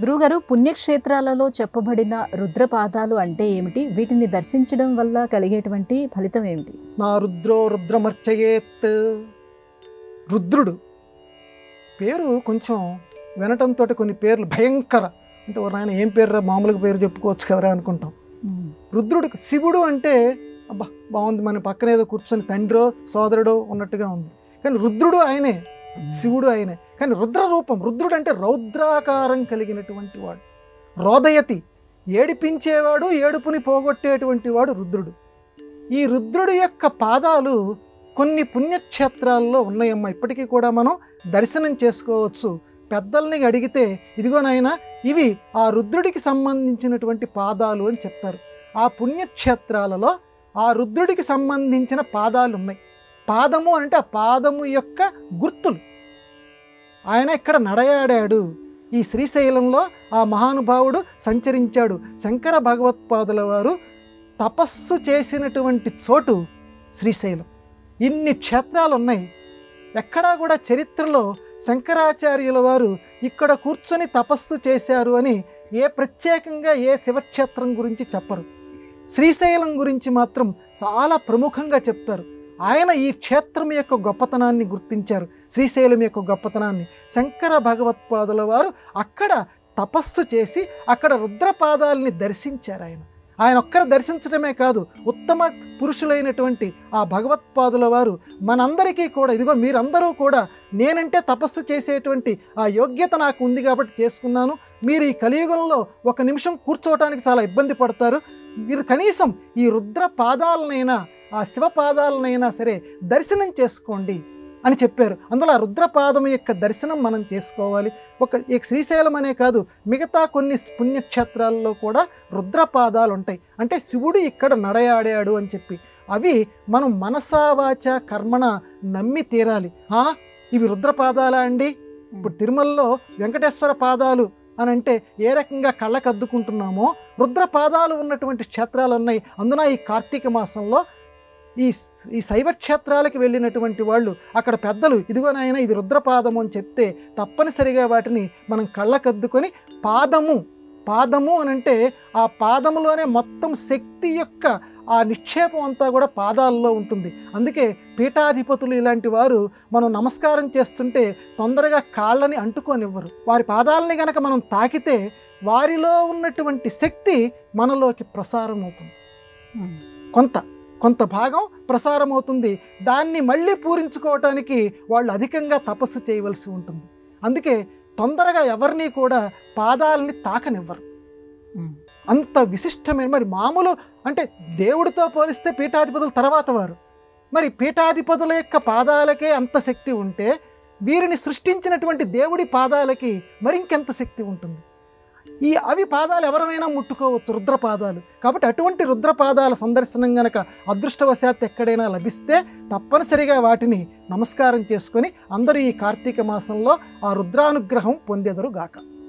గురువుగారు, పుణ్యక్షేత్రాలలో చెప్పబడిన రుద్రపాదాలు అంటే ఏమిటి? వీటిని దర్శించడం వల్ల కలిగేటువంటి ఫలితం ఏమిటి? నా రుద్రో రుద్రమర్చయేత్. రుద్రుడు పేరు కొంచెం వినటంతో కొన్ని పేర్లు భయంకర అంటే ఆయన ఏం పేరు మామూలుగా పేరు చెప్పుకోవచ్చు కదరా అనుకుంటాం. రుద్రుడికి శివుడు అంటే అబ్బా బాగుంది, మన పక్కన ఏదో కూర్చొని తండ్రో సోదరుడో ఉన్నట్టుగా ఉంది. కానీ రుద్రుడు ఆయనే, శివుడు ఆయనే. కానీ రుద్ర రూపం, రుద్రుడు అంటే రౌద్రాకారం కలిగినటువంటి వాడు, రోదయతి, ఏడిపించేవాడు, ఏడుపుని పోగొట్టేటువంటి వాడు రుద్రుడు. ఈ రుద్రుడి యొక్క పాదాలు కొన్ని పుణ్యక్షేత్రాల్లో ఉన్నాయమ్మా. ఇప్పటికీ కూడా మనం దర్శనం చేసుకోవచ్చు. పెద్దల్ని అడిగితే ఇదిగోనైనా ఇవి ఆ రుద్రుడికి సంబంధించినటువంటి పాదాలు అని చెప్తారు. ఆ పుణ్యక్షేత్రాలలో ఆ రుద్రుడికి సంబంధించిన పాదాలు ఉన్నాయి. పాదము అంటే ఆ పాదము యొక్క గుర్తులు. ఆయన ఇక్కడ నడయాడాడు, ఈ శ్రీశైలంలో ఆ మహానుభావుడు సంచరించాడు. శంకర భగవత్పాదుల వారు తపస్సు చేసినటువంటి చోటు శ్రీశైలం. ఇన్ని క్షేత్రాలు ఉన్నాయి. ఎక్కడా కూడా చరిత్రలో శంకరాచార్యుల వారు ఇక్కడ కూర్చొని తపస్సు చేశారు అని ప్రత్యేకంగా ఏ శివక్షేత్రం గురించి చెప్పరు. శ్రీశైలం గురించి మాత్రం చాలా ప్రముఖంగా చెప్తారు. ఆయన ఈ క్షేత్రం యొక్క గొప్పతనాన్ని గుర్తించారు, శ్రీశైలం యొక్క గొప్పతనాన్ని. శంకర భగవత్పాదుల వారు అక్కడ తపస్సు చేసి అక్కడ రుద్రపాదాలని దర్శించారు. ఆయన ఒక్కరు దర్శించడమే కాదు, ఉత్తమ పురుషులైనటువంటి ఆ భగవత్పాదుల వారు మనందరికీ కూడా ఇదిగో మీరందరూ కూడా నేనంటే తపస్సు చేసేటువంటి ఆ యోగ్యత నాకు ఉంది కాబట్టి చేసుకున్నాను. మీరు ఈ కలియుగంలో ఒక నిమిషం కూర్చోవటానికి చాలా ఇబ్బంది పడతారు. మీరు కనీసం ఈ రుద్ర పాదాలనైనా ఆ శివ పాదాలనైనా సరే దర్శనం చేసుకోండి అని చెప్పారు. అందులో ఆ రుద్రపాదం యొక్క దర్శనం మనం చేసుకోవాలి. శ్రీశైలం అనే కాదు, మిగతా కొన్ని పుణ్యక్షేత్రాల్లో కూడా రుద్రపాదాలు ఉంటాయి. అంటే శివుడు ఇక్కడ నడయాడాడు అని చెప్పి అవి మనం మనసావాచ కర్మణ నమ్మి తీరాలి. ఇవి రుద్రపాదాలా అండి? ఇప్పుడు తిరుమలలో వెంకటేశ్వర పాదాలు అని అంటే ఏ రకంగా కళ్ళకద్దుకుంటున్నామో రుద్రపాదాలు ఉన్నటువంటి క్షేత్రాలు ఉన్నాయి. అందున ఈ కార్తీక మాసంలో ఈ శైవ క్షేత్రాలకు వెళ్ళినటువంటి వాళ్ళు అక్కడ పెద్దలు ఇదిగోనైనా ఇది రుద్రపాదము అని చెప్తే తప్పనిసరిగా వాటిని మనం కళ్ళకద్దుకొని పాదము అని అంటే ఆ పాదములోనే మొత్తం శక్తి యొక్క ఆ నిక్షేపం అంతా కూడా పాదాల్లో ఉంటుంది. అందుకే పీఠాధిపతులు ఇలాంటి వారు మనం నమస్కారం చేస్తుంటే తొందరగా కాళ్ళని అంటుకోనివ్వరు. వారి పాదాలని గనక మనం తాకితే వారిలో ఉన్నటువంటి శక్తి మనలోకి ప్రసారం అవుతుంది. కొంత భాగం ప్రసారం అవుతుంది. దాన్ని మళ్ళీ పూరించుకోవటానికి వాళ్ళు అధికంగా తపస్సు చేయవలసి ఉంటుంది. అందుకే తొందరగా ఎవరిని కూడా పాదాలని తాకనివ్వరు. అంత విశిష్టమైన, మరి మామూలు అంటే దేవుడితో పోలిస్తే పీఠాధిపతులు తర్వాత వారు. మరి పీఠాధిపతుల యొక్క పాదాలకే అంత శక్తి ఉంటే వీరిని సృష్టించినటువంటి దేవుడి పాదాలకి మరింకెంత శక్తి ఉంటుంది? అవి పాదాలు ఎవరైనా ముట్టుకోవచ్చు, రుద్రపాదాలు. కాబట్టి అటువంటి రుద్రపాదాల సందర్శనం గనక అదృష్టవశాత్తు ఎక్కడైనా లభిస్తే తప్పనిసరిగా వాటిని నమస్కారం చేసుకొని అందరూ ఈ కార్తీక మాసంలో ఆ రుద్రానుగ్రహం పొందెదరు గాక.